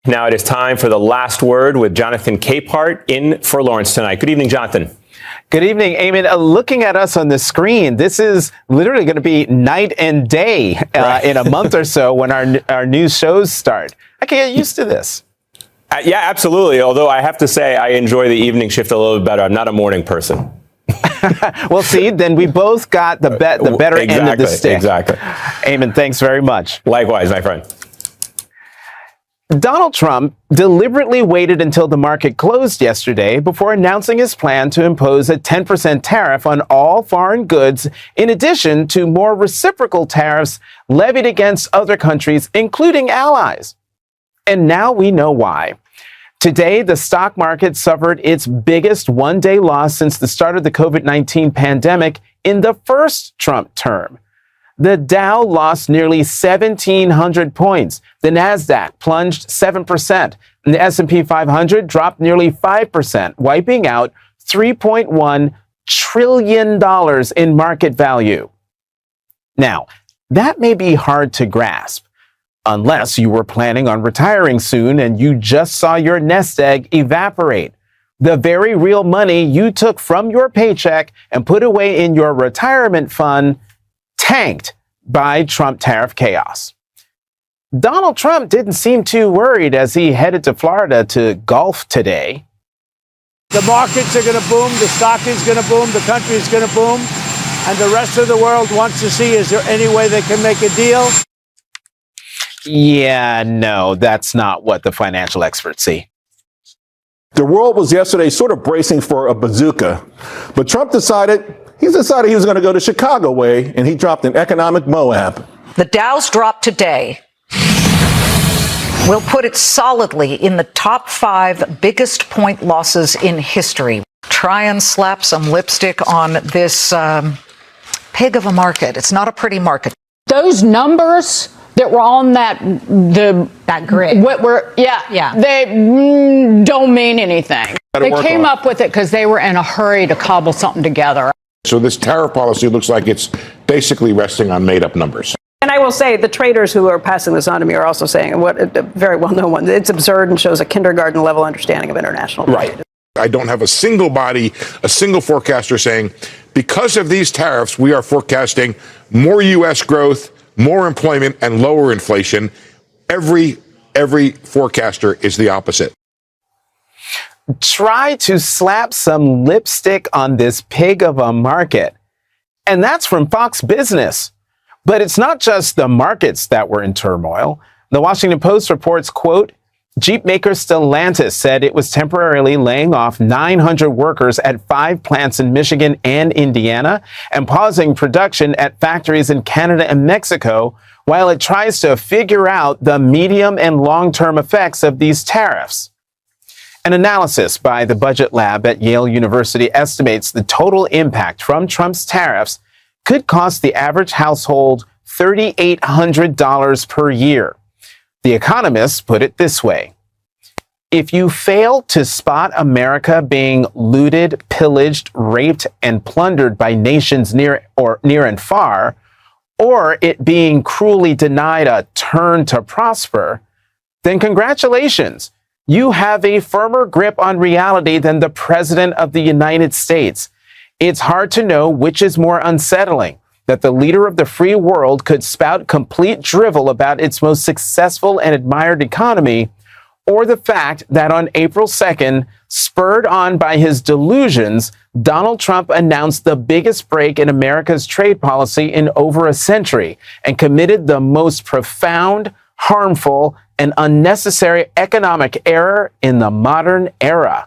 Now it is time for the last word with Jonathan Capehart in for Lawrence tonight. Good evening, Jonathan. Good evening, Eamon. Looking at us on the screen, this is literally going to be night and day in a month or so when our new shows start. I can get used to this. Yeah, absolutely. Although I have to say I enjoy the evening shift a little bit better. I'm not a morning person. Well, see, then we both got the better end of the stick. Exactly. Eamon, thanks very much. Likewise, my friend. Donald Trump deliberately waited until the market closed yesterday before announcing his plan to impose a 10% tariff on all foreign goods, in addition to more reciprocal tariffs levied against other countries, including allies. And now we know why. Today, the stock market suffered its biggest one-day loss since the start of the COVID-19 pandemic in the first Trump term. The Dow lost nearly 1,700 points. The Nasdaq plunged 7%. And the S&P 500 dropped nearly 5%, wiping out $3.1 trillion in market value. Now, that may be hard to grasp, unless you were planning on retiring soon and you just saw your nest egg evaporate. The very real money you took from your paycheck and put away in your retirement fund tanked by Trump tariff chaos. Donald Trump didn't seem too worried as he headed to Florida to golf today. The markets are going to boom, the stock is going to boom, the country is going to boom, and the rest of the world wants to see, is there any way they can make a deal? Yeah, no, that's not what the financial experts see. The world was yesterday sort of bracing for a bazooka, but Trump decided he was going to go the Chicago way, and he dropped an economic Moab. The Dow's drop today will put it solidly in the top 5 biggest point losses in history. Try and slap some lipstick on this pig of a market. It's not a pretty market. Those numbers that were on that grid, they don't mean anything. They came up with it because they were in a hurry to cobble something together. So this tariff policy looks like it's basically resting on made-up numbers. And I will say the traders who are passing this on to me are also saying, what a very well-known one, it's absurd and shows a kindergarten-level understanding of international trade. Right. I don't have a single forecaster saying, because of these tariffs, we are forecasting more U.S. growth, more employment, and lower inflation. Every forecaster is the opposite. Try to slap some lipstick on this pig of a market. And that's from Fox Business. But it's not just the markets that were in turmoil. The Washington Post reports, quote, Jeep maker Stellantis said it was temporarily laying off 900 workers at 5 plants in Michigan and Indiana and pausing production at factories in Canada and Mexico while it tries to figure out the medium and long-term effects of these tariffs. An analysis by the Budget Lab at Yale University estimates the total impact from Trump's tariffs could cost the average household $3,800 per year. The Economist put it this way: if you fail to spot America being looted, pillaged, raped, and plundered by nations near and far, or it being cruelly denied a turn to prosper, then congratulations. You have a firmer grip on reality than the President of the United States. It's hard to know which is more unsettling, that the leader of the free world could spout complete drivel about its most successful and admired economy, or the fact that on April 2nd, spurred on by his delusions, Donald Trump announced the biggest break in America's trade policy in over a century and committed the most profound, harmful, and unnecessary economic error in the modern era.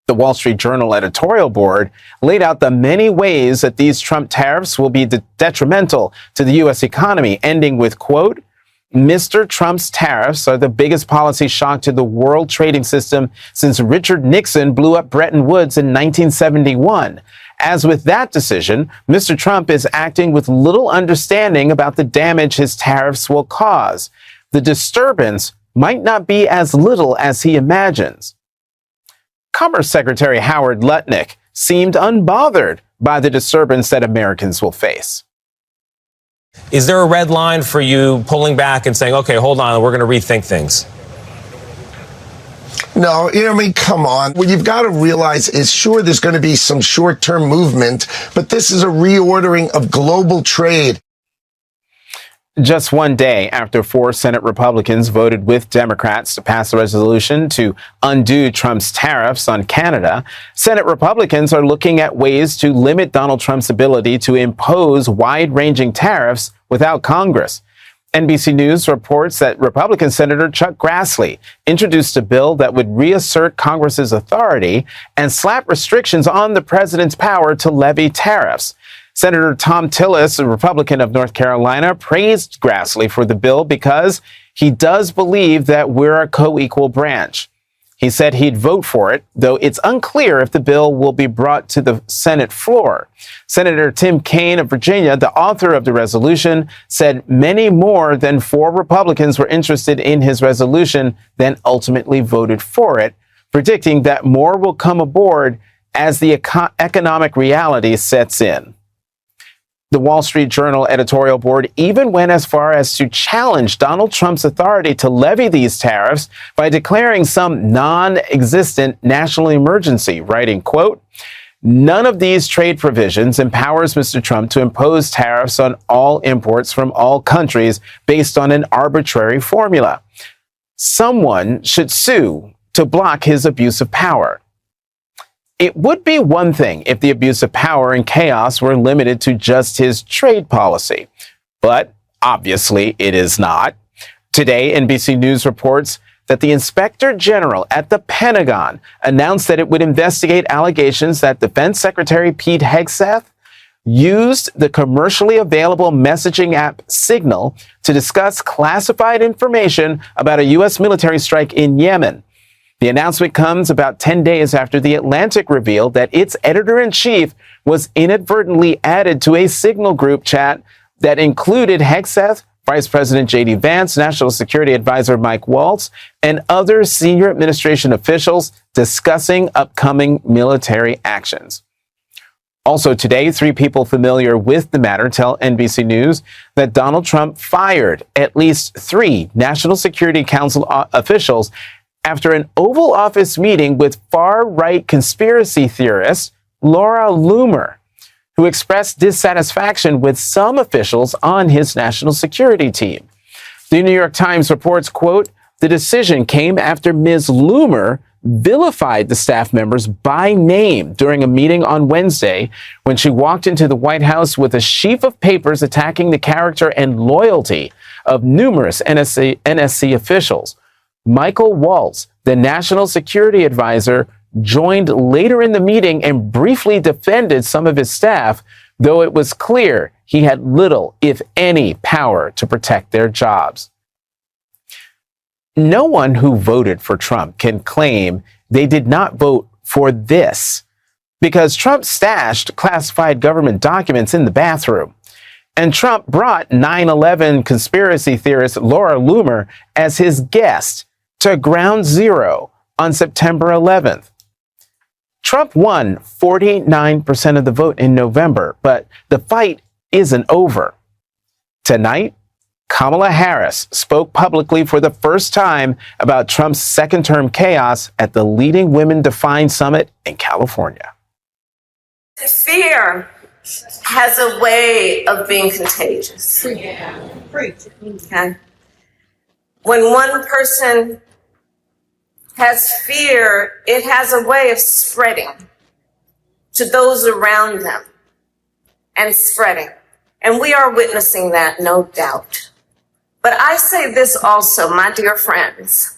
The Wall Street Journal editorial board laid out the many ways that these Trump tariffs will be detrimental to the U.S. economy, ending with, quote, Mr. Trump's tariffs are the biggest policy shock to the world trading system since Richard Nixon blew up Bretton Woods in 1971. As with that decision, Mr. Trump is acting with little understanding about the damage his tariffs will cause. The disturbance might not be as little as he imagines. Commerce Secretary Howard Lutnick seemed unbothered by the disturbance that Americans will face. Is there a red line for you pulling back and saying, okay, hold on, we're going to rethink things? No, I mean, come on. What you've got to realize is, sure, there's going to be some short-term movement, but this is a reordering of global trade. Just one day after 4 Senate Republicans voted with Democrats to pass a resolution to undo Trump's tariffs on Canada, Senate Republicans are looking at ways to limit Donald Trump's ability to impose wide-ranging tariffs without Congress. NBC News reports that Republican Senator Chuck Grassley introduced a bill that would reassert Congress's authority and slap restrictions on the president's power to levy tariffs. Senator Thom Tillis, a Republican of North Carolina, praised Grassley for the bill because he does believe that we're a co-equal branch. He said he'd vote for it, though it's unclear if the bill will be brought to the Senate floor. Senator Tim Kaine of Virginia, the author of the resolution, said many more than 4 Republicans were interested in his resolution than ultimately voted for it, predicting that more will come aboard as the economic reality sets in. The Wall Street Journal editorial board even went as far as to challenge Donald Trump's authority to levy these tariffs by declaring some non-existent national emergency, writing, quote, "None of these trade provisions empowers Mr. Trump to impose tariffs on all imports from all countries based on an arbitrary formula. Someone should sue to block his abuse of power." It would be one thing if the abuse of power and chaos were limited to just his trade policy, but obviously it is not. Today, NBC News reports that the Inspector General at the Pentagon announced that it would investigate allegations that Defense Secretary Pete Hegseth used the commercially available messaging app Signal to discuss classified information about a U.S. military strike in Yemen. The announcement comes about 10 days after The Atlantic revealed that its editor-in-chief was inadvertently added to a Signal group chat that included Hegseth, Vice President J.D. Vance, National Security Advisor Mike Waltz, and other senior administration officials discussing upcoming military actions. Also today, 3 people familiar with the matter tell NBC News that Donald Trump fired at least 3 National Security Council officials after an Oval Office meeting with far-right conspiracy theorist Laura Loomer, who expressed dissatisfaction with some officials on his national security team. The New York Times reports, quote, "The decision came after Ms. Loomer vilified the staff members by name during a meeting on Wednesday when she walked into the White House with a sheaf of papers attacking the character and loyalty of numerous NSC officials. Michael Waltz, the National Security Advisor, joined later in the meeting and briefly defended some of his staff, though it was clear he had little, if any, power to protect their jobs." No one who voted for Trump can claim they did not vote for this, because Trump stashed classified government documents in the bathroom. And Trump brought 9/11 conspiracy theorist Laura Loomer as his guest to Ground Zero on September 11th. Trump won 49% of the vote in November, but the fight isn't over. Tonight, Kamala Harris spoke publicly for the first time about Trump's second-term chaos at the Leading Women Define Summit in California. Fear has a way of being contagious. Okay? When one person has fear, it has a way of spreading to those around them and spreading. And we are witnessing that, no doubt. But I say this also, my dear friends,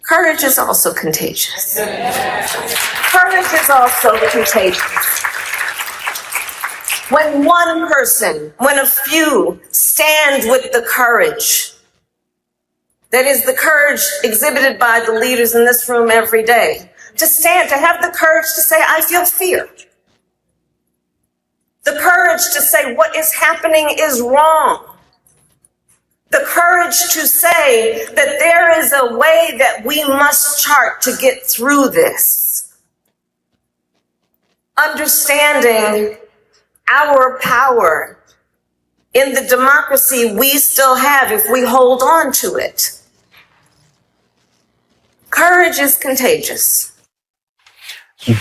courage is also contagious. Courage is also contagious. When one person, when a few stand with the courage, that is the courage exhibited by the leaders in this room every day, to stand, to have the courage to say, I feel fear. The courage to say what is happening is wrong. The courage to say that there is a way that we must chart to get through this. Understanding our power in the democracy we still have if we hold on to it. Courage is contagious.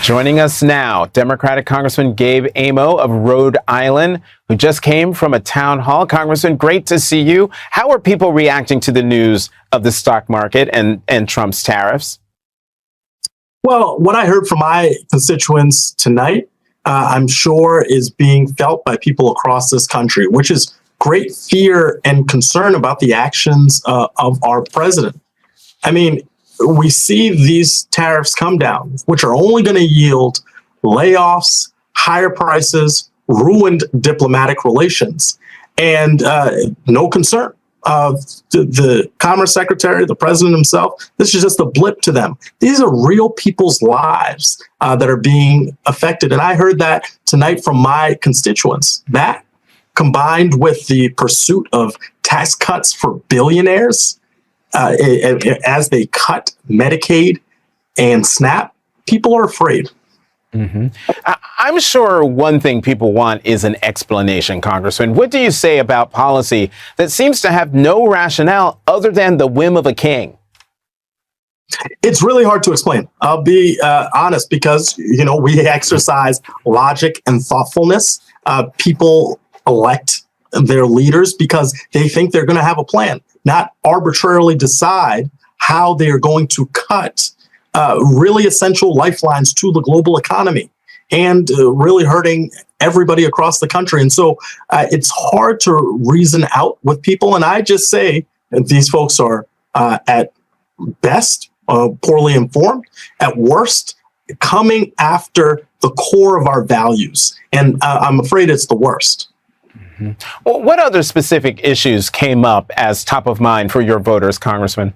Joining us now, Democratic Congressman Gabe Amo of Rhode Island, who just came from a town hall. Congressman, great to see you. How are people reacting to the news of the stock market and Trump's tariffs? Well, what I heard from my constituents tonight, I'm sure is being felt by people across this country, which is great fear and concern about the actions of our president. I mean, we see these tariffs come down, which are only going to yield layoffs, higher prices, ruined diplomatic relations, and no concern. The Commerce Secretary, the president himself, this is just a blip to them. These are real people's lives that are being affected. And I heard that tonight from my constituents. That combined with the pursuit of tax cuts for billionaires, as they cut Medicaid and SNAP, people are afraid. Mm-hmm. I'm sure one thing people want is an explanation, Congressman. What do you say about policy that seems to have no rationale other than the whim of a king? It's really hard to explain. I'll be honest, because, we exercise logic and thoughtfulness. People elect their leaders because they think they're going to have a plan, not arbitrarily decide how they are going to cut really essential lifelines to the global economy and really hurting everybody across the country. And so it's hard to reason out with people. And I just say that these folks are at best poorly informed, at worst coming after the core of our values. And I'm afraid it's the worst. Mm-hmm. Well, what other specific issues came up as top of mind for your voters, Congressman?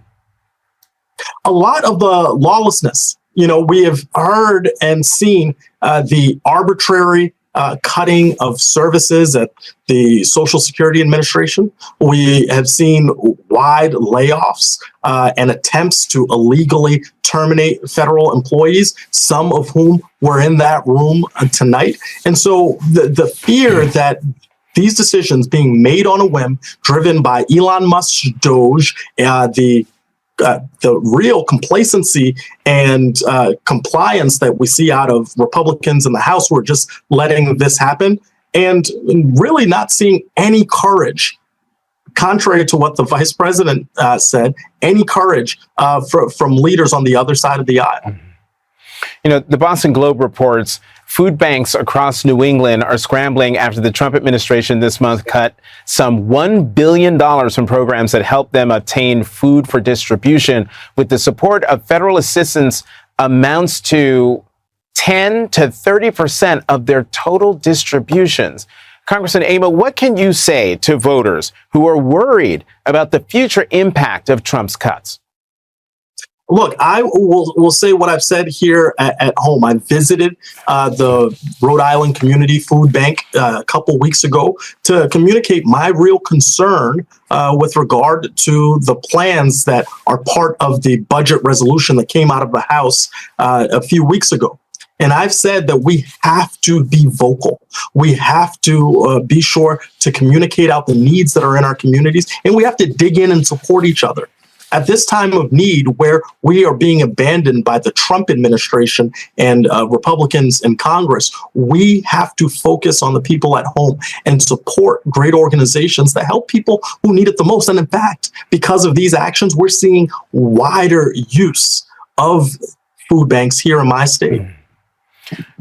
A lot of the lawlessness. We have heard and seen the arbitrary cutting of services at the Social Security Administration. We have seen wide layoffs and attempts to illegally terminate federal employees, some of whom were in that room tonight. And so the fear that these decisions being made on a whim, driven by Elon Musk's Doge, the real complacency and compliance that we see out of Republicans in the House who are just letting this happen and really not seeing any courage, contrary to what the vice president said, any courage from leaders on the other side of the aisle. The Boston Globe reports food banks across New England are scrambling after the Trump administration this month cut some $1 billion from programs that help them obtain food for distribution. With the support of federal assistance amounts to 10 to 30% of their total distributions. Congressman Amo, what can you say to voters who are worried about the future impact of Trump's cuts? Look, I will say what I've said here at home. I visited the Rhode Island Community Food Bank a couple weeks ago to communicate my real concern with regard to the plans that are part of the budget resolution that came out of the House a few weeks ago. And I've said that we have to be vocal. We have to be sure to communicate out the needs that are in our communities, and we have to dig in and support each other. At this time of need, where we are being abandoned by the Trump administration and Republicans in Congress, we have to focus on the people at home and support great organizations that help people who need it the most. And in fact, because of these actions, we're seeing wider use of food banks here in my state.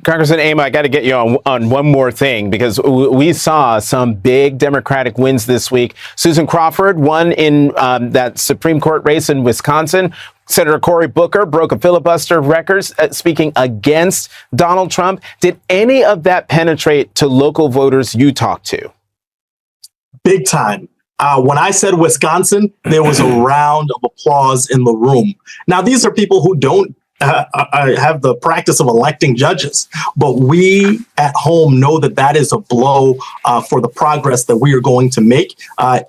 Congressman Amo, I got to get you on one more thing, because we saw some big Democratic wins this week. Susan Crawford won in that Supreme Court race in Wisconsin. Senator Cory Booker broke a filibuster record speaking against Donald Trump. Did any of that penetrate to local voters you talked to? Big time. When I said Wisconsin, there was a round of applause in the room. Now, these are people who don't have the practice of electing judges, but we at home know that that is a blow for the progress that we are going to make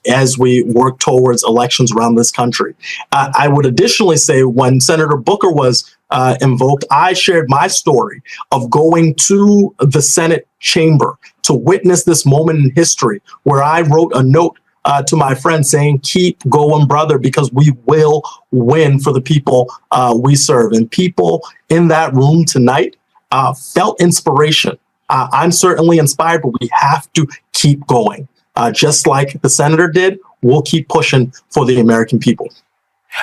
as we work towards elections around this country. I would additionally say when Senator Booker was invoked, I shared my story of going to the Senate chamber to witness this moment in history where I wrote a note to my friend saying, keep going, brother, because we will win for the people we serve. And people in that room tonight felt inspiration. I'm certainly inspired, but we have to keep going. Just like the senator did, we'll keep pushing for the American people.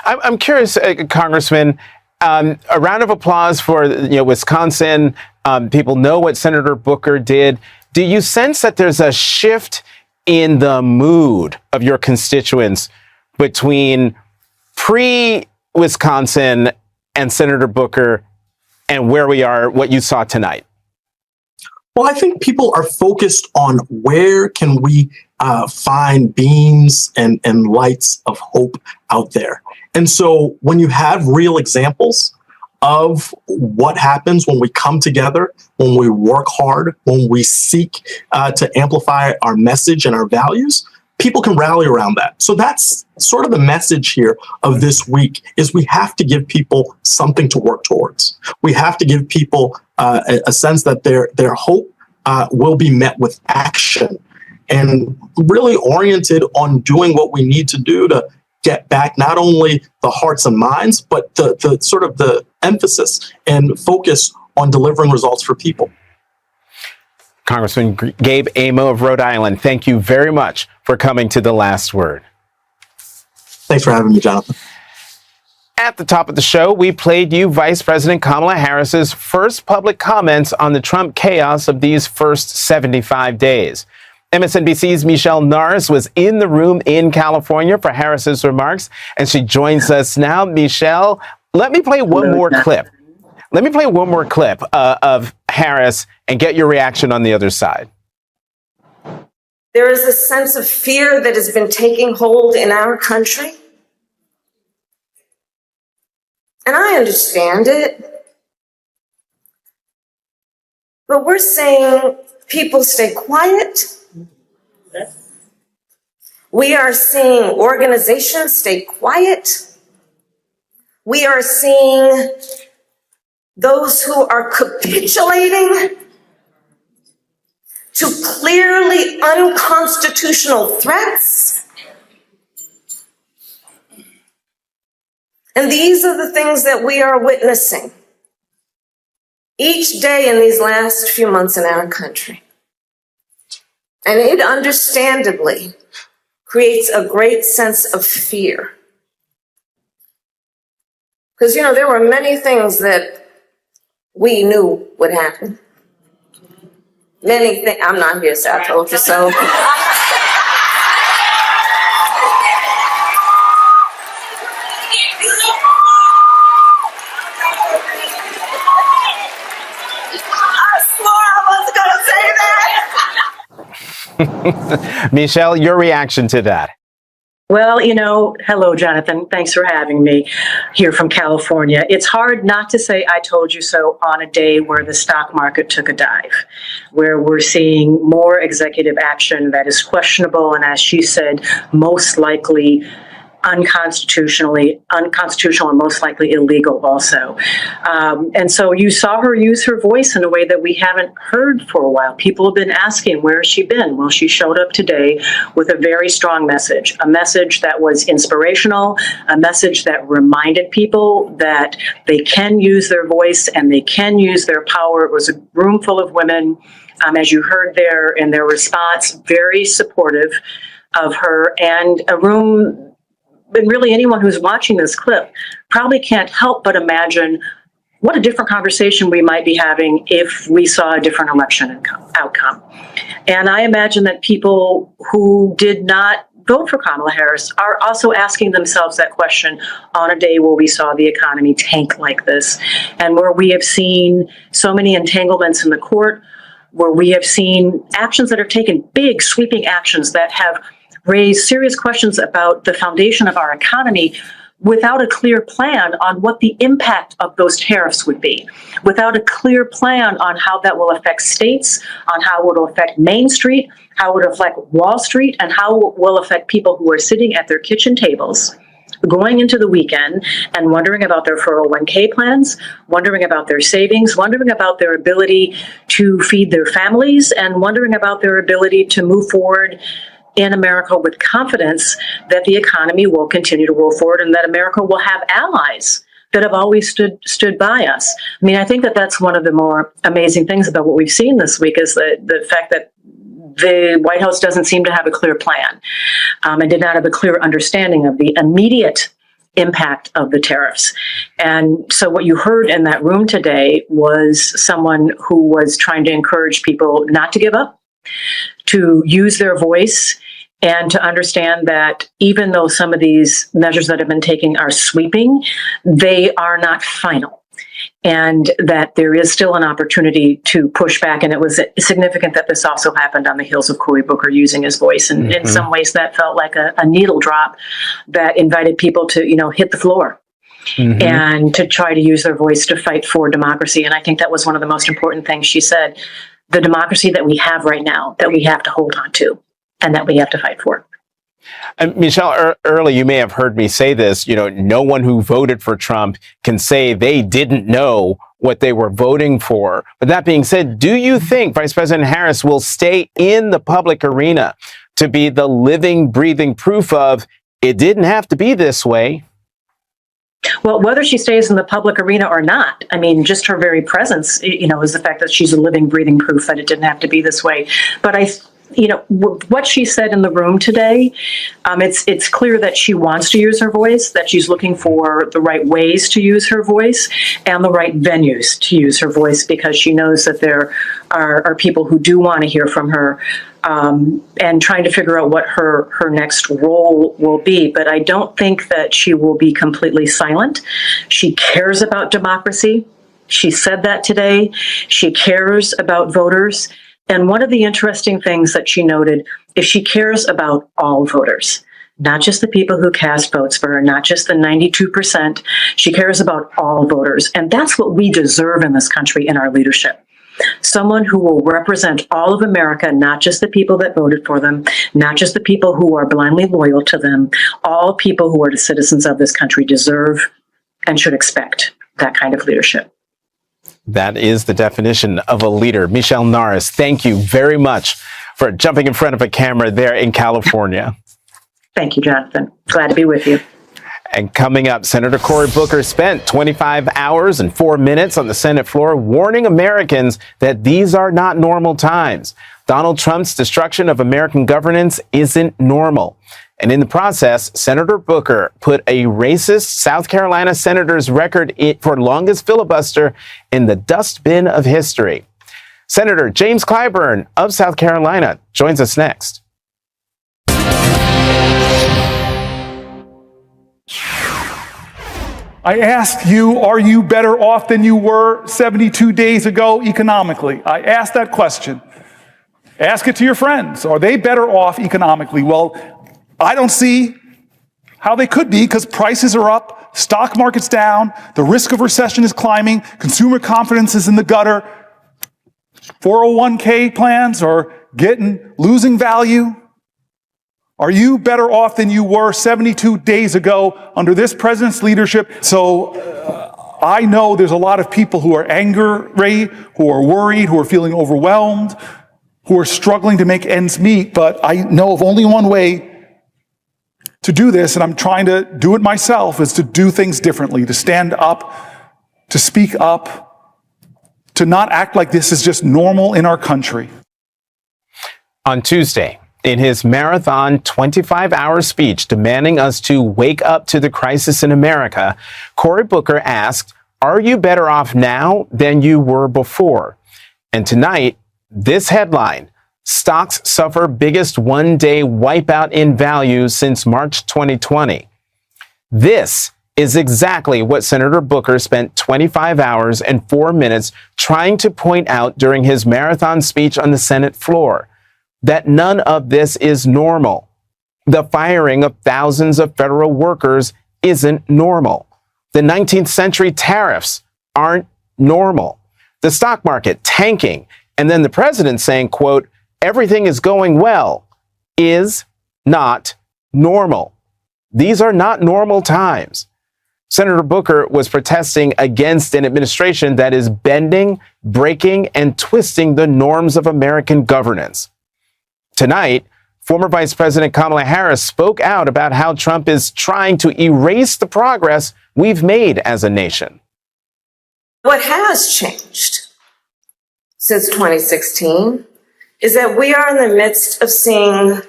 I'm curious, Congressman, a round of applause for Wisconsin. People know what Senator Booker did. Do you sense that there's a shift in the mood of your constituents between pre-Wisconsin and Senator Booker and where we are, what you saw tonight? Well, I think people are focused on where can we find beams and lights of hope out there. And so when you have real examples of what happens when we come together, when we work hard, when we seek to amplify our message and our values, people can rally around that. So that's sort of the message here of this week is we have to give people something to work towards. We have to give people a sense that their hope will be met with action and really oriented on doing what we need to do to get back not only the hearts and minds, but the sort of the emphasis and focus on delivering results for people. Congressman Gabe Amo of Rhode Island, thank you very much for coming to The Last Word. Thanks for having me, Jonathan. At the top of the show, we played you Vice President Kamala Harris's first public comments on the Trump chaos of these first 75 days. MSNBC's Michelle Norris was in the room in California for Harris's remarks, and she joins us now. Michelle, let me play one more clip. Let me play one more clip of Harris and get your reaction on the other side. There is a sense of fear that has been taking hold in our country. And I understand it. But we're saying people stay quiet. We are seeing organizations stay quiet. We are seeing those who are capitulating to clearly unconstitutional threats. And these are the things that we are witnessing each day in these last few months in our country. And it understandably creates a great sense of fear. Because, there were many things that we knew would happen. Many things. I'm not here, so I told you so. Michelle, your reaction to that? Well, hello, Jonathan. Thanks for having me here from California. It's hard not to say I told you so on a day where the stock market took a dive, where we're seeing more executive action that is questionable and, as she said, most likely unconstitutional and most likely illegal also. And so you saw her use her voice in a way that we haven't heard for a while. People have been asking, where has she been? Well, she showed up today with a very strong message, a message that was inspirational, a message that reminded people that they can use their voice and they can use their power. It was a room full of women, as you heard there in their response, very supportive of her, and a room. But really, anyone who's watching this clip probably can't help but imagine what a different conversation we might be having if we saw a different election outcome. And I imagine that people who did not vote for Kamala Harris are also asking themselves that question on a day where we saw the economy tank like this, and where we have seen so many entanglements in the court, where we have seen actions that are taken, big sweeping actions that have raise serious questions about the foundation of our economy without a clear plan on what the impact of those tariffs would be, without a clear plan on how that will affect states, on how it will affect Main Street, how it will affect Wall Street, and how it will affect people who are sitting at their kitchen tables going into the weekend and wondering about their 401k plans, wondering about their savings, wondering about their ability to feed their families, and wondering about their ability to move forward in America with confidence that the economy will continue to roll forward and that America will have allies that have always stood by us. I mean, I think that that's one of the more amazing things about what we've seen this week is the fact that the White House doesn't seem to have a clear plan and did not have a clear understanding of the immediate impact of the tariffs. And so what you heard in that room today was someone who was trying to encourage people not to give up, to use their voice, and to understand that even though some of these measures that have been taken are sweeping, they are not final. And that there is still an opportunity to push back. And it was significant that this also happened on the heels of Cory Booker using his voice. And in some ways that felt like a needle drop that invited people to, hit the floor. And to try to use their voice to fight for democracy. And I think that was one of the most important things she said, the democracy that we have right now, that we have to hold on to and that we have to fight for. Michelle, early you may have heard me say this, no one who voted for Trump can say they didn't know what they were voting for. But that being said, do you think Vice President Harris will stay in the public arena to be the living, breathing proof of it didn't have to be this way? Well, whether she stays in the public arena or not, I mean, just her very presence, is the fact that she's a living, breathing proof that it didn't have to be this way. But what she said in the room today, it's clear that she wants to use her voice, that she's looking for the right ways to use her voice and the right venues to use her voice, because she knows that there are people who do want to hear from her, and trying to figure out what her next role will be. But I don't think that she will be completely silent. She cares about democracy. She said that today. She cares about voters. And one of the interesting things that she noted is she cares about all voters, not just the people who cast votes for her, not just the 92%. She cares about all voters. And that's what we deserve in this country in our leadership. Someone who will represent all of America, not just the people that voted for them, not just the people who are blindly loyal to them. All people who are the citizens of this country deserve and should expect that kind of leadership. That is the definition of a leader. Michelle Norris, thank you very much for jumping in front of a camera there in California. Thank you, Jonathan. Glad to be with you. And coming up, Senator Cory Booker spent 25 hours and 4 minutes on the Senate floor warning Americans that these are not normal times. Donald Trump's destruction of American governance isn't normal. And in the process, Senator Booker put a racist South Carolina senator's record for longest filibuster in the dustbin of history. Senator James Clyburn of South Carolina joins us next. I asked you, are you better off than you were 72 days ago economically? I asked that question. Ask it to your friends. Are they better off economically? Well, I don't see how they could be, because prices are up, stock market's down, the risk of recession is climbing, consumer confidence is in the gutter, 401k plans are losing value. Are you better off than you were 72 days ago under this president's leadership? So I know there's a lot of people who are angry, who are worried, who are feeling overwhelmed, who are struggling to make ends meet, but I know of only one way to do this, and I'm trying to do it myself, is to do things differently, to stand up, to speak up, to not act like this is just normal in our country. On Tuesday, in his marathon 25-hour speech demanding us to wake up to the crisis in America, Cory Booker asked, "Are you better off now than you were before?" And tonight, this headline: stocks suffer biggest one-day wipeout in value since March 2020. This is exactly what Senator Booker spent 25 hours and 4 minutes trying to point out during his marathon speech on the Senate floor, that none of this is normal. The firing of thousands of federal workers isn't normal. The 19th century tariffs aren't normal. The stock market tanking, and then the president saying, quote, "Everything is going well," is not normal. These are not normal times. Senator Booker was protesting against an administration that is bending, breaking, and twisting the norms of American governance. Tonight, former Vice President Kamala Harris spoke out about how Trump is trying to erase the progress we've made as a nation. What has changed since 2016 is that we are in the midst of seeing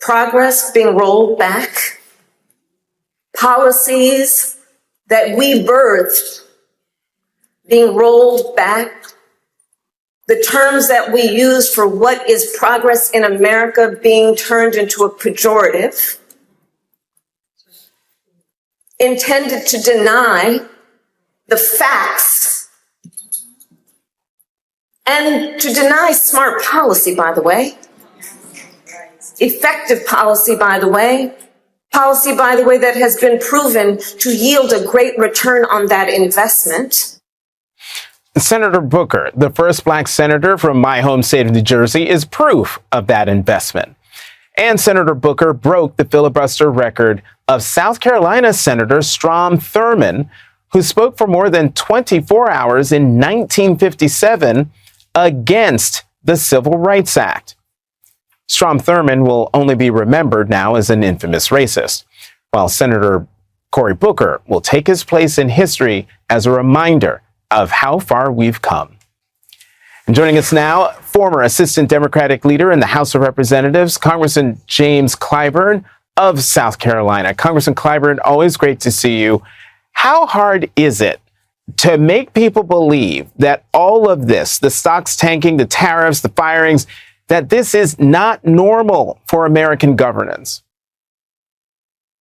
progress being rolled back, policies that we birthed being rolled back, the terms that we use for what is progress in America being turned into a pejorative, intended to deny the facts and to deny smart policy, by the way, effective policy, by the way, that has been proven to yield a great return on that investment. Senator Booker, the first black senator from my home state of New Jersey, is proof of that investment. And Senator Booker broke the filibuster record of South Carolina Senator Strom Thurmond, who spoke for more than 24 hours in 1957 against the Civil Rights Act. Strom Thurmond will only be remembered now as an infamous racist, while Senator Cory Booker will take his place in history as a reminder of how far we've come. And joining us now, former Assistant Democratic Leader in the House of Representatives, Congressman James Clyburn of South Carolina. Congressman Clyburn, always great to see you. How hard is it to make people believe that all of this, the stocks tanking, the tariffs, the firings, that this is not normal for American governance?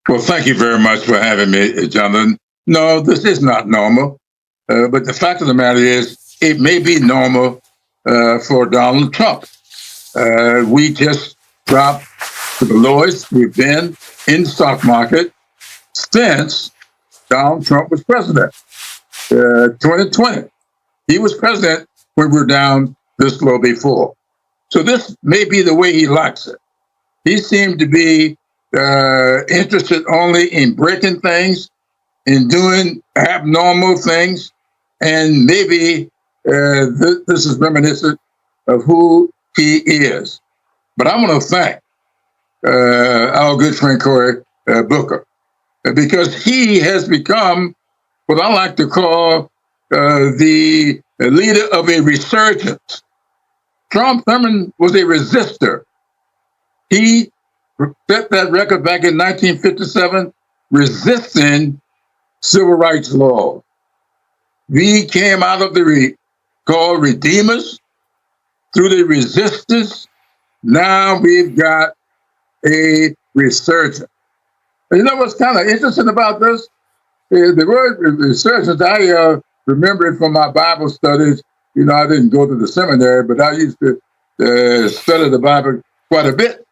Well, thank you very much for having me, Jonathan. No, this is not normal. But the fact of the matter is, it may be normal for Donald Trump. We just dropped to the lowest we've been in the stock market since Donald Trump was president. 2020. He was president when we were down this low before. So this may be the way he likes it. He seemed to be interested only in breaking things, in doing abnormal things, and maybe this is reminiscent of who he is. But I want to thank our good friend Cory Booker, because he has become what I like to call the leader of a resurgence. Strom Thurmond was a resistor. He set that record back in 1957, resisting civil rights law. We came out of the called redeemers through the resistors. Now we've got a resurgence. You know what's kind of interesting about this? The word resurgence, I remember it from my Bible studies. You know, I didn't go to the seminary, but I used to study the Bible quite a bit.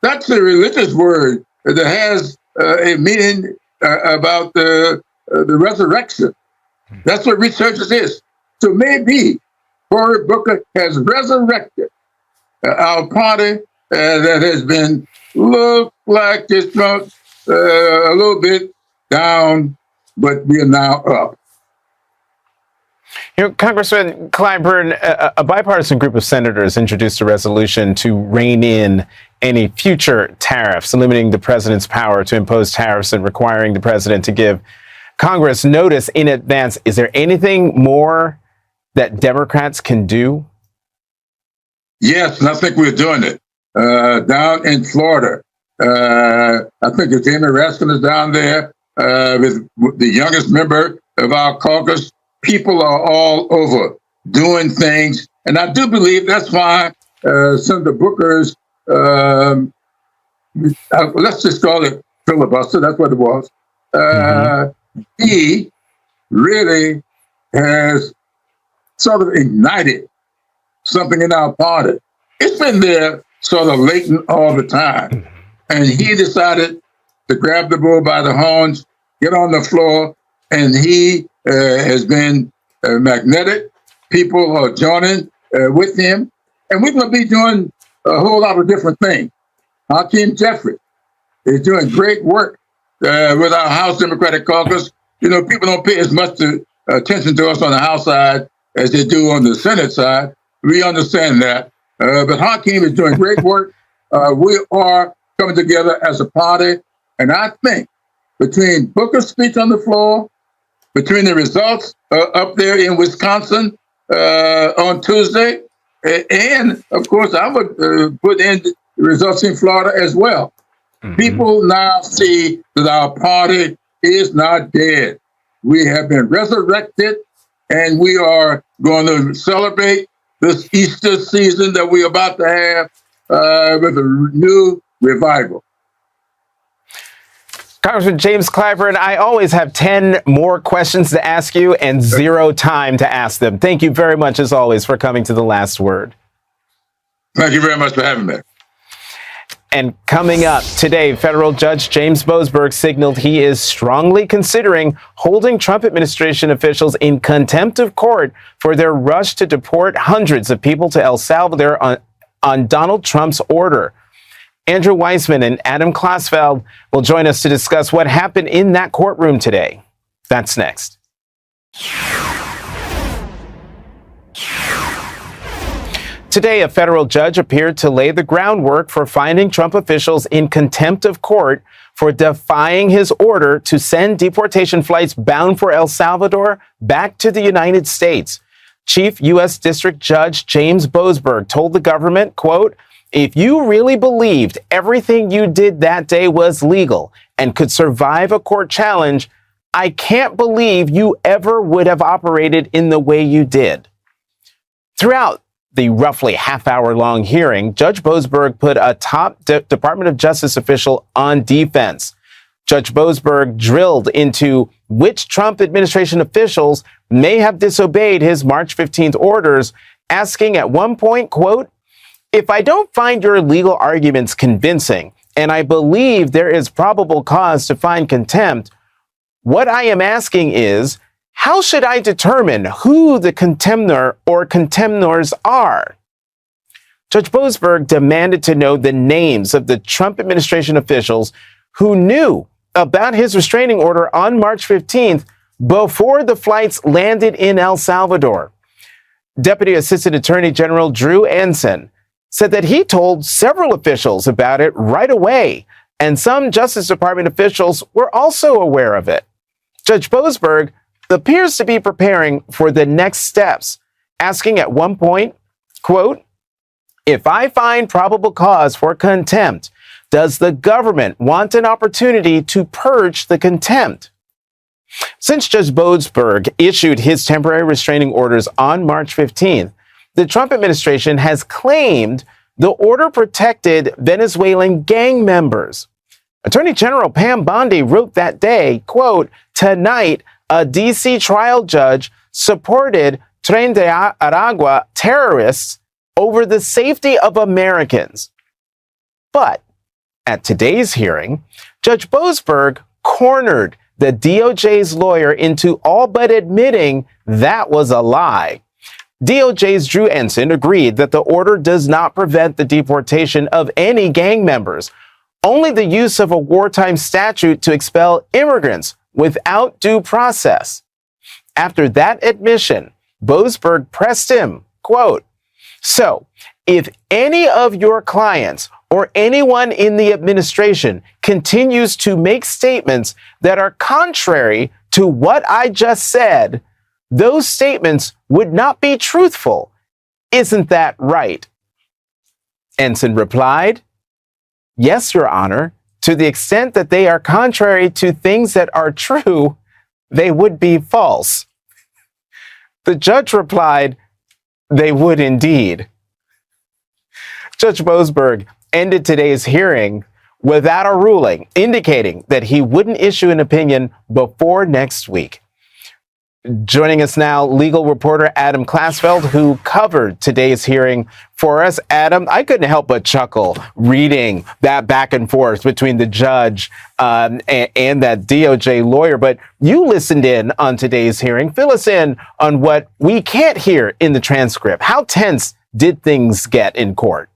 That's a religious word that has a meaning about the resurrection. That's what resurgence is. So maybe Cory Booker has resurrected our party that has been looked like it's a little bit down, but we are now up. You know, Congressman Clyburn, a bipartisan group of senators introduced a resolution to rein in any future tariffs, limiting the president's power to impose tariffs and requiring the president to give Congress notice in advance. Is there anything more that Democrats can do? Yes, and I think we're doing it. Down in Florida, I think Jamie Raskin is down there with the youngest member of our caucus. People are all over doing things. And I do believe that's why Senator Booker's, let's just call it filibuster, that's what it was. He really has sort of ignited something in our party. It's been there sort of latent all the time. And he decided to grab the bull by the horns, get on the floor, and he has been magnetic. People are joining with him. And we're going to be doing a whole lot of different things. Hakeem Jeffries is doing great work with our House Democratic Caucus. You know, people don't pay as much attention to us on the House side as they do on the Senate side. We understand that. But Hakeem is doing great work. We are coming together as a party. And I think between Booker's speech on the floor, between the results up there in Wisconsin on Tuesday, and of course, I would put in the results in Florida as well. Mm-hmm. People now see that our party is not dead. We have been resurrected, and we are going to celebrate this Easter season that we're about to have with a new revival. Congressman James Clyburn, I always have 10 more questions to ask you and 0 time to ask them. Thank you very much, as always, for coming to The Last Word. Thank you very much for having me. And coming up today, federal judge James Boasberg signaled he is strongly considering holding Trump administration officials in contempt of court for their rush to deport hundreds of people to El Salvador on Donald Trump's order. Andrew Weissman and Adam Klasfeld will join us to discuss what happened in that courtroom today. That's next. Today, a federal judge appeared to lay the groundwork for finding Trump officials in contempt of court for defying his order to send deportation flights bound for El Salvador back to the United States. Chief U.S. District Judge James Boasberg told the government, quote, "If you really believed everything you did that day was legal and could survive a court challenge, I can't believe you ever would have operated in the way you did." Throughout the roughly half-hour-long hearing, Judge Boasberg put a top Department of Justice official on defense. Judge Boasberg drilled into which Trump administration officials may have disobeyed his March 15th orders, asking at one point, quote, "If I don't find your legal arguments convincing, and I believe there is probable cause to find contempt, what I am asking is, how should I determine who the contemnor or contemnors are?" Judge Boasberg demanded to know the names of the Trump administration officials who knew about his restraining order on March 15th before the flights landed in El Salvador. Deputy Assistant Attorney General Drew Anson said that he told several officials about it right away, and some Justice Department officials were also aware of it. Judge Boasberg appears to be preparing for the next steps, asking at one point, quote, "If I find probable cause for contempt, does the government want an opportunity to purge the contempt?" Since Judge Boasberg issued his temporary restraining orders on March 15th, the Trump administration has claimed the order protected Venezuelan gang members. Attorney General Pam Bondi wrote that day, quote, "Tonight, a D.C. trial judge supported Tren de Aragua terrorists over the safety of Americans." But at today's hearing, Judge Boasberg cornered the DOJ's lawyer into all but admitting that was a lie. DOJ's Drew Ensign agreed that the order does not prevent the deportation of any gang members, only the use of a wartime statute to expel immigrants without due process. After that admission, Boasberg pressed him, quote, "So, if any of your clients or anyone in the administration continues to make statements that are contrary to what I just said, those statements would not be truthful. Isn't that right?" Ensign replied, "Yes, Your Honor. To the extent that they are contrary to things that are true, they would be false." The judge replied, "They would indeed." Judge Boasberg ended today's hearing without a ruling, indicating that he wouldn't issue an opinion before next week. Joining us now, legal reporter Adam Klasfeld, who covered today's hearing for us. Adam, I couldn't help but chuckle reading that back and forth between the judge and that DOJ lawyer. But you listened in on today's hearing. Fill us in on what we can't hear in the transcript. How tense did things get in court?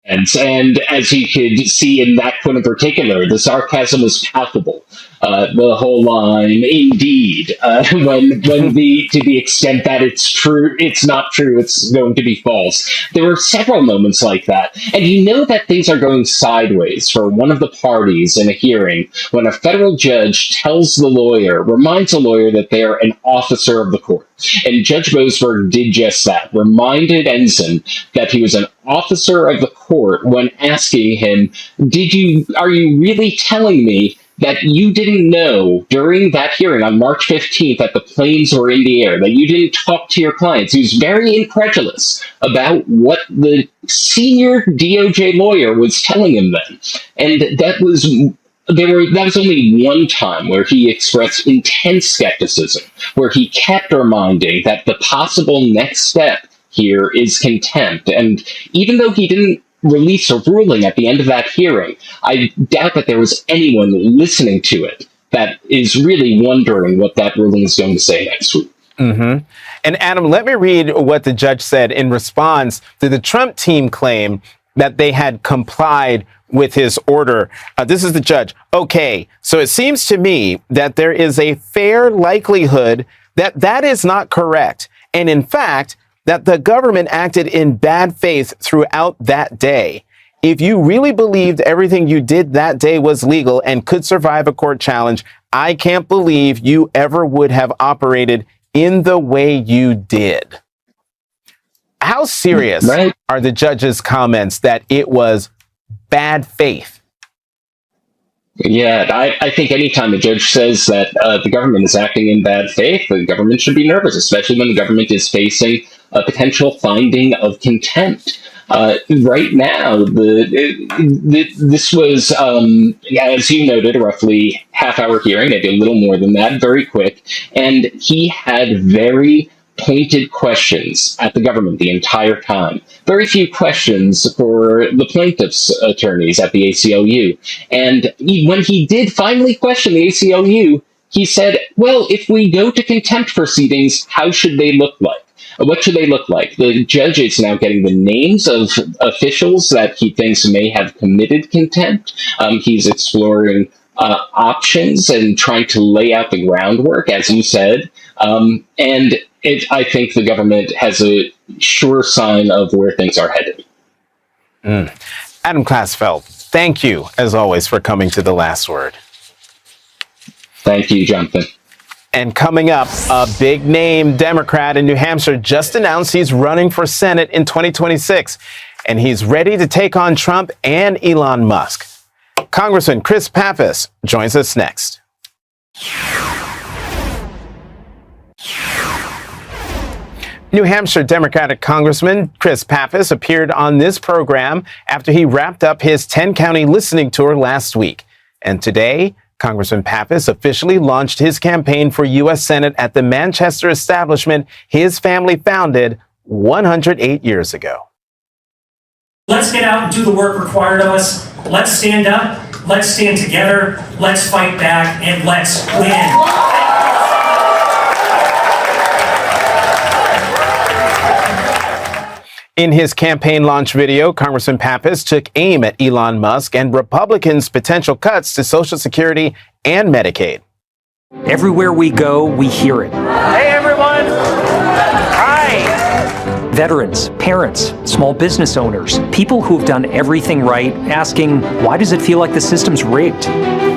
And as you could see in that quote in particular, the sarcasm was palpable. The whole line, indeed, when to the extent that it's true, it's not true, it's going to be false. There were several moments like that. And you know that things are going sideways for one of the parties in a hearing when a federal judge reminds a lawyer that they're an officer of the court. And Judge Boasberg did just that, reminded Ensign that he was an officer of the court when asking him, are you really telling me that you didn't know during that hearing on March 15th that the planes were in the air, that you didn't talk to your clients? He was very incredulous about what the senior DOJ lawyer was telling him then. And that was only one time where he expressed intense skepticism, where he kept reminding that the possible next step here is contempt. And even though he didn't release a ruling at the end of that hearing, I doubt that there was anyone listening to it that is really wondering what that ruling is going to say next week. Mm-hmm. And Adam, let me read what the judge said in response to the Trump team claim that they had complied with his order. This is the judge. Okay, so it seems to me that there is a fair likelihood that that is not correct. And in fact, that the government acted in bad faith throughout that day. If you really believed everything you did that day was legal and could survive a court challenge, I can't believe you ever would have operated in the way you did. How serious are the judge's comments that it was bad faith? Yeah, I think anytime a judge says that the government is acting in bad faith, the government should be nervous, especially when the government is facing a potential finding of contempt. Right now, this was, as you noted, a roughly half-hour hearing, maybe a little more than that, very quick, and he had very pointed questions at the government the entire time. Very few questions for the plaintiff's attorneys at the ACLU. And when he did finally question the ACLU, he said, well, if we go to contempt proceedings, how should they look like? What should they look like? The judge is now getting the names of officials that he thinks may have committed contempt. He's exploring options and trying to lay out the groundwork, as you said. And I think the government has a sure sign of where things are headed. Adam Klasfeld, thank you, as always, for coming to The Last Word. Thank you, Jonathan. And coming up, a big name Democrat in New Hampshire just announced he's running for Senate in 2026, and he's ready to take on Trump and Elon Musk. Congressman Chris Pappas joins us next. New Hampshire Democratic Congressman Chris Pappas appeared on this program after he wrapped up his 10-county listening tour last week. And today, Congressman Pappas officially launched his campaign for U.S. Senate at the Manchester establishment his family founded 108 years ago. Let's get out and do the work required of us. Let's stand up. Let's stand together. Let's fight back, and let's win. In his campaign launch video, Congressman Pappas took aim at Elon Musk and Republicans' potential cuts to Social Security and Medicaid. Everywhere we go, we hear it. Hey, everyone. Hi. Veterans, parents, small business owners, people who've done everything right, asking, why does it feel like the system's rigged?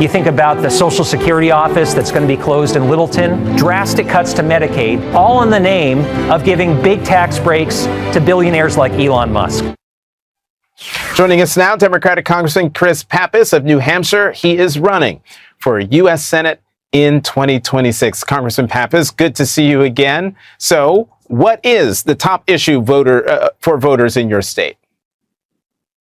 You think about the Social Security office that's going to be closed in Littleton, drastic cuts to Medicaid, all in the name of giving big tax breaks to billionaires like Elon Musk. Joining us now, Democratic Congressman Chris Pappas of New Hampshire. He is running for U.S. Senate in 2026. Congressman Pappas, good to see you again. So, what is the top issue for voters in your state?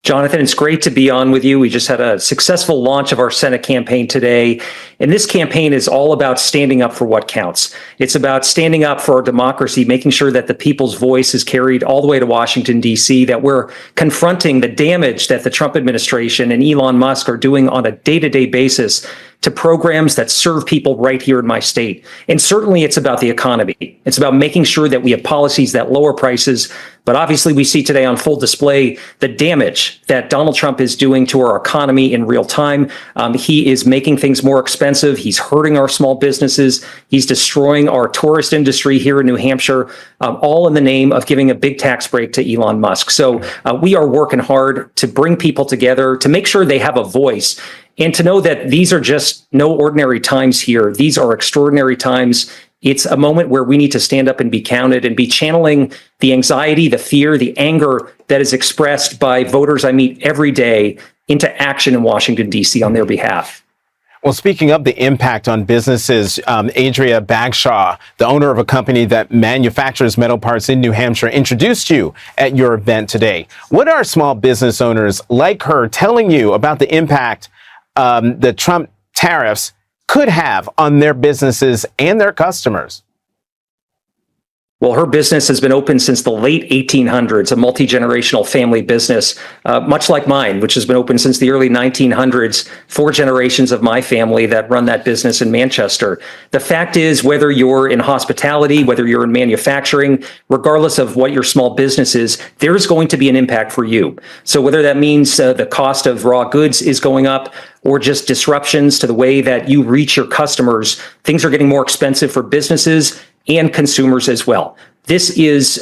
Jonathan, it's great to be on with you. We just had a successful launch of our Senate campaign today. And this campaign is all about standing up for what counts. It's about standing up for our democracy, making sure that the people's voice is carried all the way to Washington, D.C., that we're confronting the damage that the Trump administration and Elon Musk are doing on a day-to-day basis to programs that serve people right here in my state. And certainly it's about the economy. It's about making sure that we have policies that lower prices. But obviously we see today on full display the damage that Donald Trump is doing to our economy in real time. He is making things more expensive. He's hurting our small businesses. He's destroying our tourist industry here in New Hampshire, all in the name of giving a big tax break to Elon Musk. So we are working hard to bring people together, to make sure they have a voice, and to know that these are just no ordinary times here. These are extraordinary times. It's a moment where we need to stand up and be counted and be channeling the anxiety, the fear, the anger that is expressed by voters I meet every day into action in Washington, D.C. on their behalf. Well, speaking of the impact on businesses, Adria Bagshaw, the owner of a company that manufactures metal parts in New Hampshire, introduced you at your event today. What are small business owners like her telling you about the impact the Trump tariffs could have on their businesses and their customers? Well, her business has been open since the late 1800s, a multi-generational family business, much like mine, which has been open since the early 1900s, 4 generations of my family that run that business in Manchester. The fact is, whether you're in hospitality, whether you're in manufacturing, regardless of what your small business is, there's going to be an impact for you. So whether that means the cost of raw goods is going up, or just disruptions to the way that you reach your customers, things are getting more expensive for businesses and consumers as well. This is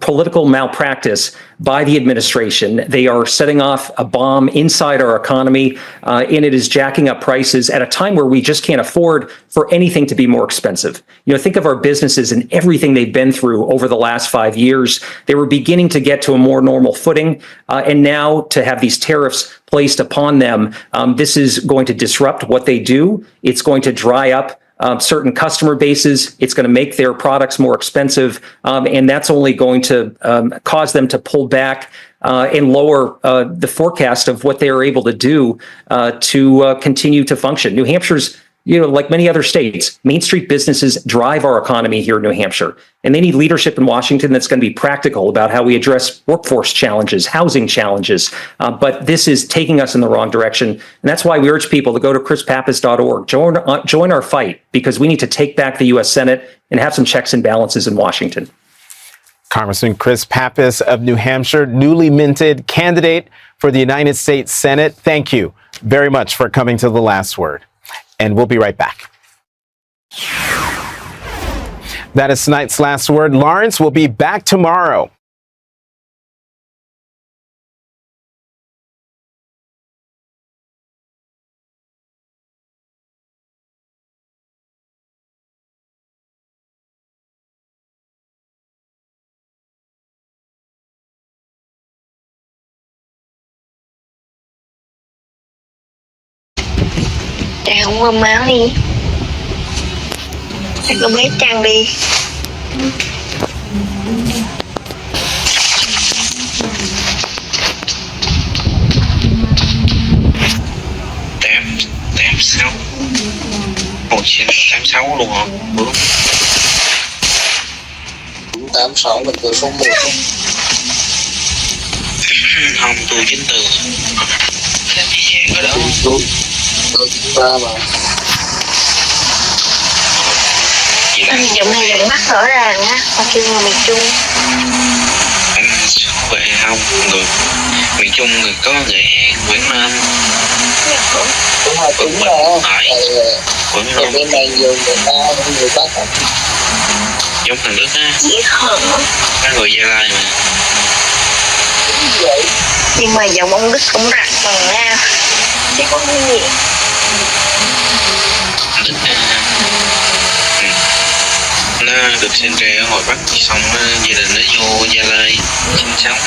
political malpractice by the administration. They are setting off a bomb inside our economy, and it is jacking up prices at a time where we just can't afford for anything to be more expensive. You know, think of our businesses and everything they've been through over the last 5 years. They were beginning to get to a more normal footing, and now to have these tariffs placed upon them, this is going to disrupt what they do. It's going to dry up certain customer bases. It's going to make their products more expensive, and that's only going to cause them to pull back and lower the forecast of what they are able to do to continue to function. New Hampshire's, like many other states, Main Street businesses drive our economy here in New Hampshire, and they need leadership in Washington that's going to be practical about how we address workforce challenges, housing challenges. But this is taking us in the wrong direction, and that's why we urge people to go to chrispappas.org, join our fight, because we need to take back the U.S. Senate and have some checks and balances in Washington. Congressman Chris Pappas of New Hampshire, newly minted candidate for the United States Senate. Thank you very much for coming to The Last Word. And we'll be right back. That is tonight's Last Word. Lawrence will be back tomorrow. Trang không bơm máu đi. Anh có bếp Trang đi. Tám sáu. 86 luôn hả? 86 mình từ số 1. Không, tôi 94. Làm gì ở đó? Tôi 93 mà. Anh giọng này giọng mắt rõ ràng á, mà kêu người miền Trung. Anh vậy không, người miền Trung người có Nghệ An, Quảng Nam. Đúng rồi, đúng rồi. Quảng Nam. Bên này nhiều người ta, người Bắc. Giống thằng Đức á. Dễ hơn. Các người Gia Lai mà. Đúng vậy. Nhưng mà giọng ông Đức cũng rạc bằng Nga. Chứ có cái gì. Đức nó được sinh ra ở ngoài Bắc, xong gia đình nó vô Gia Lai sinh sống,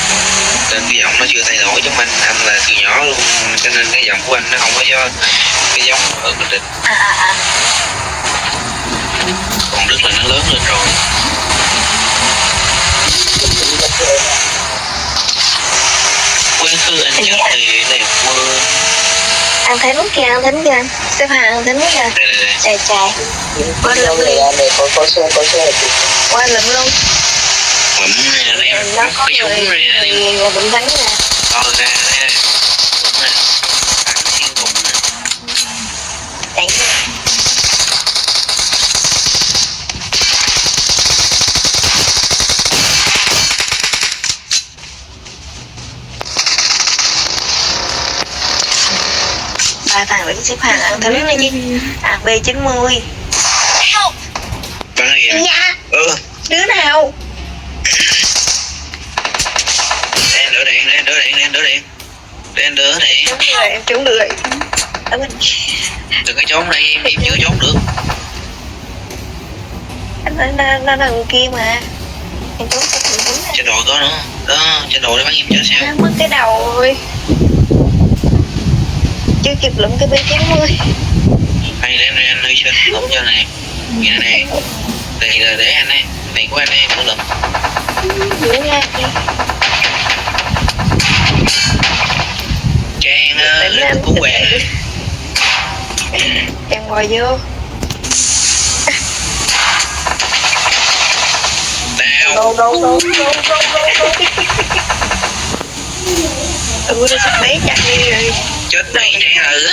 nên cái giọng nó chưa thay đổi. Giống anh là từ nhỏ luôn, cho nên cái giọng của anh nó không có do cái giống ở Bình Định. Còn Đức là nó lớn lên rồi. Quá khứ anh nhớ thì là quên. Ăn thính kìa, ăn thính kìa. Xếp hàng ăn thính kìa. Chạy chạy. Quá lắm đi. Có xe. Quá lắm luôn. Lắm nè, em nó có súng ra đi. Bấm bánh nè. Ra. Bấm nè. Bắn thiên bụng nè. Thank you. Thằng Thính là gì? À, B90. Bắn gì? Dạ. Đứa nào? Đen đỡ điện, đen đỡ điện, đen đỡ điện. Đen đỡ điện. Trốn người, em trốn người. Ở bên Đừng có trốn đây, em chưa trốn được. nó đằng kia mà. Em trốn cái thằng Thính này. Trên đồi có nữa. Đó, trên đồi để bắn em cho sao? Nó mất cái đầu rồi. Chưa kịp lụm cái B90. Hay để anh hy sinh lụm cho này. Vậy này. Đây là để anh ấy. Này của anh ấy cũng lụm. Giữ ra đi. Trang lụm cũng quẹt. Em ngồi vô. Đâu. Đâu. Nó sắp bế chặt đi rồi. Chết này Trang ơi.